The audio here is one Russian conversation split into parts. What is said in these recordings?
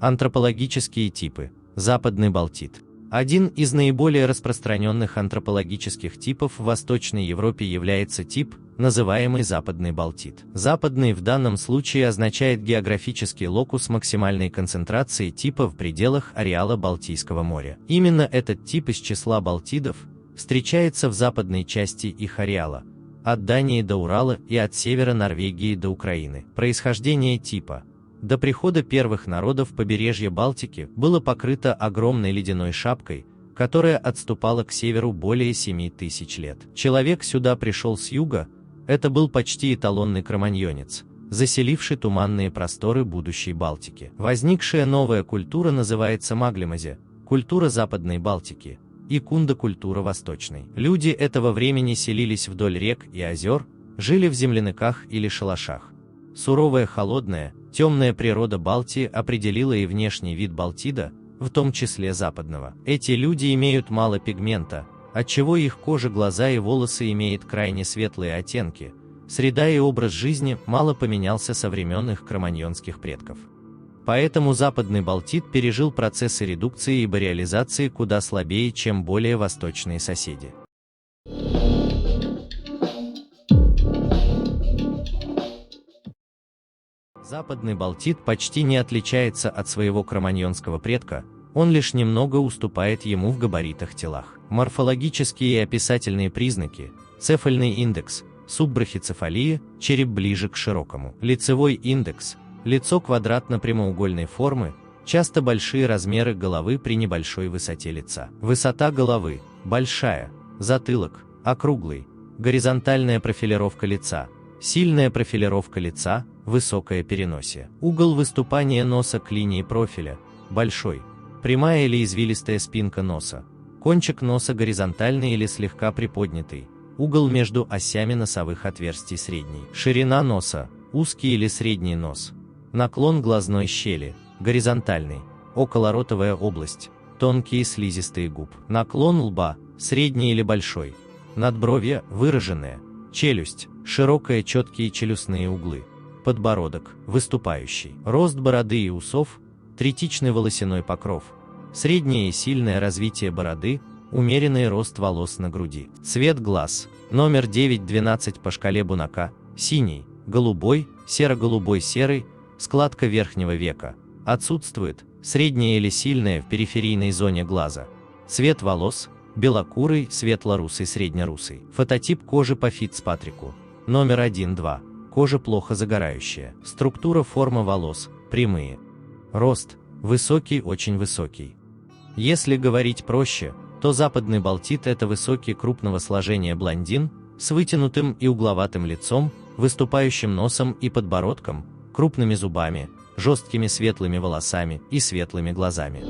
Антропологические типы. Западный Балтид. Один из наиболее распространенных антропологических типов в Восточной Европе является тип, называемый Западный Балтид. Западный в данном случае означает географический локус максимальной концентрации типа в пределах ареала Балтийского моря. Именно этот тип из числа Балтидов встречается в западной части их ареала, от Дании до Урала и от севера Норвегии до Украины. Происхождение типа. До прихода первых народов побережья Балтики было покрыто огромной ледяной шапкой, которая отступала к северу более 7000 лет. Человек сюда пришел с юга, это был почти эталонный кроманьонец, заселивший туманные просторы будущей Балтики. Возникшая новая культура называется Маглемазе, культура Западной Балтики, и Кунда-культура Восточной. Люди этого времени селились вдоль рек и озер, жили в земляныках или шалашах. Суровая, холодная, темная природа Балтии определила и внешний вид Балтида, в том числе западного. Эти люди имеют мало пигмента, отчего их кожа, глаза и волосы имеют крайне светлые оттенки. Среда и образ жизни мало поменялся со времен их кроманьонских предков. Поэтому Западный Балтид пережил процессы редукции и бореализации куда слабее, чем более восточные соседи. Западный Балтид почти не отличается от своего кроманьонского предка, он лишь немного уступает ему в габаритах телах. Морфологические и описательные признаки: цефальный индекс, суббрахицефалия, череп ближе к широкому. Лицевой индекс, лицо квадратно-прямоугольной формы, часто большие размеры головы при небольшой высоте лица. Высота головы большая, затылок округлый, горизонтальная профилировка лица, сильная профилировка лица, высокое переносие. Угол выступания носа к линии профиля большой, прямая или извилистая спинка носа, кончик носа горизонтальный или слегка приподнятый, угол между осями носовых отверстий средний. Ширина носа, узкий или средний нос, наклон глазной щели, горизонтальный, околоротовая область, тонкие слизистые губ, наклон лба, средний или большой, надбровье выраженное, челюсть, широкие четкие челюстные углы, подбородок, выступающий, рост бороды и усов, третичный волосяной покров, среднее и сильное развитие бороды, умеренный рост волос на груди. Цвет глаз, номер 9-12 по шкале Бунака, синий, голубой, серо-голубой, серый, складка верхнего века, отсутствует, среднее или сильное в периферийной зоне глаза. Цвет волос, белокурый, светло-русый, среднерусый. Фототип кожи по Фицпатрику, номер 1-2. Кожа плохо загорающая. Структура, форма волос, прямые. Рост, высокий, очень высокий. Если говорить проще, то Западный Балтид – это высокий, крупного сложения блондин, с вытянутым и угловатым лицом, выступающим носом и подбородком, крупными зубами, жесткими светлыми волосами и светлыми глазами.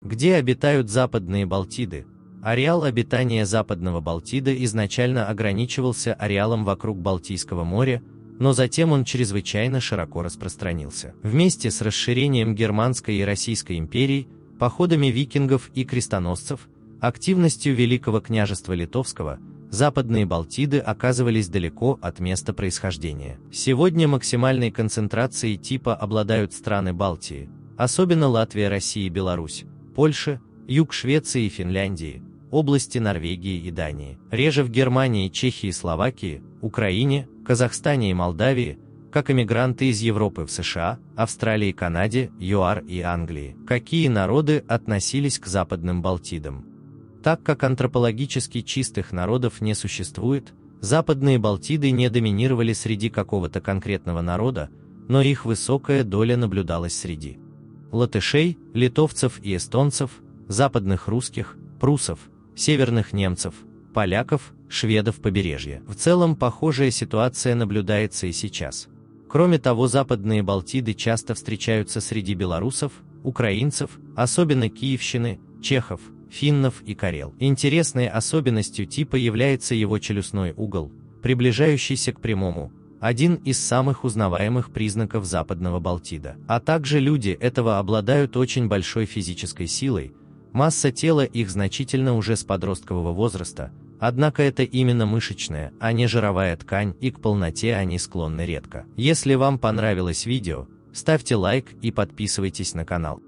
Где обитают западные Балтиды? Ареал обитания Западного Балтида изначально ограничивался ареалом вокруг Балтийского моря, но затем он чрезвычайно широко распространился. Вместе с расширением Германской и Российской империй, походами викингов и крестоносцев, активностью Великого княжества Литовского, Западные Балтиды оказывались далеко от места происхождения. Сегодня максимальной концентрацией типа обладают страны Балтии, особенно Латвия, Россия и Беларусь, Польша, юг Швеции и Финляндии, области Норвегии и Дании. Реже в Германии, Чехии, Словакии, Украине, Казахстане и Молдавии, как эмигранты из Европы в США, Австралии, Канаде, ЮАР и Англии. Какие народы относились к Западным Балтидам? Так как антропологически чистых народов не существует, Западные Балтиды не доминировали среди какого-то конкретного народа, но их высокая доля наблюдалась среди латышей, литовцев и эстонцев, западных русских, пруссов, северных немцев, поляков, шведов побережья. В целом похожая ситуация наблюдается и сейчас. Кроме того, Западные Балтиды часто встречаются среди белорусов, украинцев, особенно киевщины, чехов, финнов и карел. Интересной особенностью типа является его челюстной угол, приближающийся к прямому, один из самых узнаваемых признаков Западного Балтида. А также люди этого обладают очень большой физической силой, масса тела их значительно уже с подросткового возраста, Однако это именно мышечная, а не жировая ткань, и к полноте они склонны редко. Если вам понравилось видео, ставьте лайк и подписывайтесь на канал.